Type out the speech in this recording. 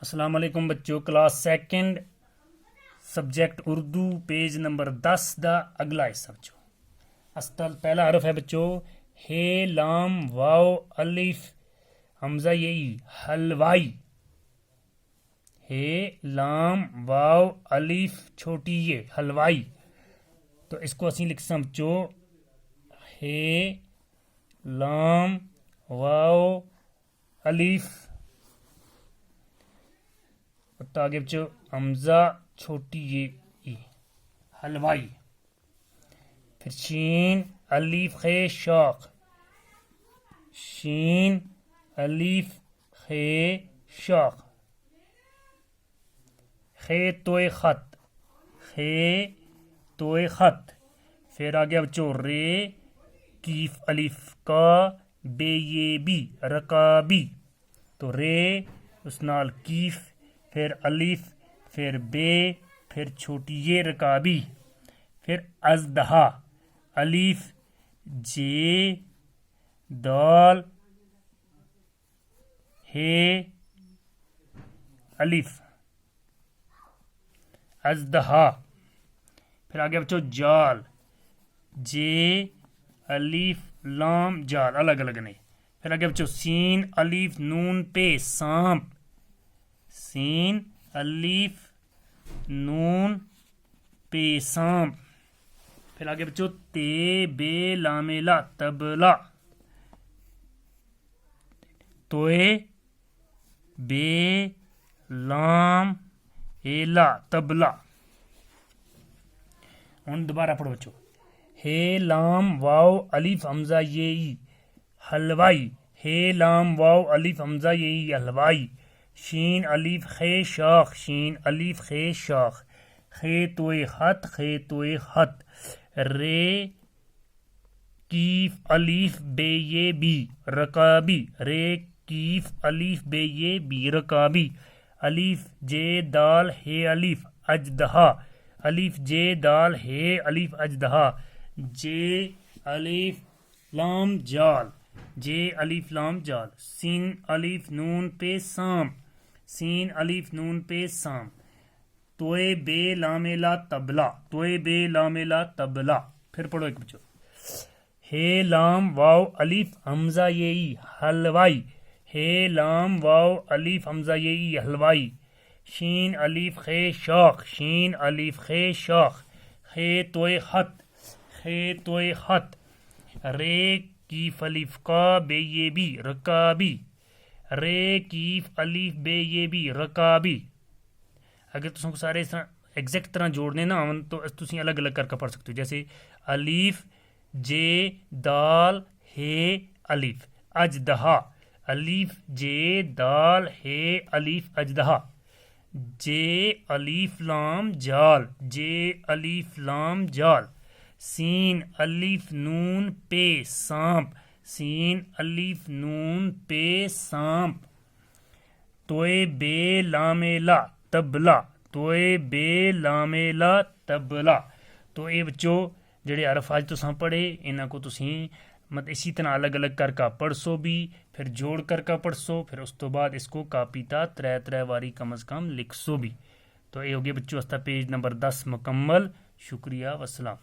السلام علیکم بچوں، class second subject Urdu page number 10 دا اگلا حصہ بچوں۔ استل پہلا حرف ہے بچوں ہے لام واو الف حمزہ یئی حلوائی۔ ہے لام واو الف چھوٹی یہ حلوائی، تو اس کو اسی لکھ سکتے بچوں ہے لام واو الف آگے بچوں حمزہ چھوٹی یہ حلوائی، پھر شین الف خے شوق، شین الف خے شوق، خے توئے خط، خے توئے خط، پھر آگے بچوں رے کیف الف کا بے یہ بی رکابی، تو رے اس نال کیف پھر الف پھر بے پھر چھوٹی یہ رکابی، پھر ازدہا الف جے دال ہے الف ازدہا، پھر آگے بچو جال جے الف لام جال الگ الگ نہیں، پھر آگے بچو سین الف نون پہ سانپ، سین الف نون پہ سانپ، پھر آگے بچو تے بے لام لا تبلا، توئے بے لام ایلا تبلا۔ ہوں دوبارہ پڑھو بچو ہے لام واو الف حمزہ یئی حلوائی، ہے لام واو الف حمزہ یئی حلوائی، شین الف خے شاخ، شین الف خے شاخ، خے توئے خط، خے توئے خط، رے کیف الف بے یہ بی رکابی، رے کیف الف بے یہ بی رکابی، الف جے دال ہے الف اجدہا، الف جے دال ہے الف اجدہا، جے الف لام جال، جے الف لام جال، سین الف نون پہ سام، سین الف نون پہ سام، توئے بے لام لا تبلا، توئے بے لام لا تبلا۔ پھر پڑھو ایک بچو ہے لام واو الف حمزہ یئی حلوائی، ہے لام واو الف حمزہ یئی حلوائی، شین الف خے شوق، شین الف خے شوق، خے توئے خط، خے توئے خط، رے کیف الف کا بے یہ بی رکابی، رے کیف الف بے یہ بی رکابی۔ اگر تم کو سارے اس طرح ایگزیکٹ طرح جوڑنے نہ آن تو تسی الگ الگ کر کے پڑھ سکتے ہو، جیسے الف جے دال ہے الف اجدہا، الف جے دال ہے الف اجدہا، جے الف لام جال، جے الف لام جال، سین الف نون پہ سانپ، سین الف نون پہ سانپ، توئے بے لام لا تبلا، توئے بے لام لا تبلا۔ تو یہ بچوں جڑے حرف آج تساں پڑھے انہاں کو تسی اسی طرح الگ الگ کر کا پڑھ سو بھی، پھر جوڑ کر کا پڑھ سو، پھر اس تو بعد اس کو کاپی تا ترے واری کم از کم لکھ سو بھی۔ تو یہ ہو گیا بچوں اس تا پیج نمبر 10 مکمل۔ شکریہ والسلام۔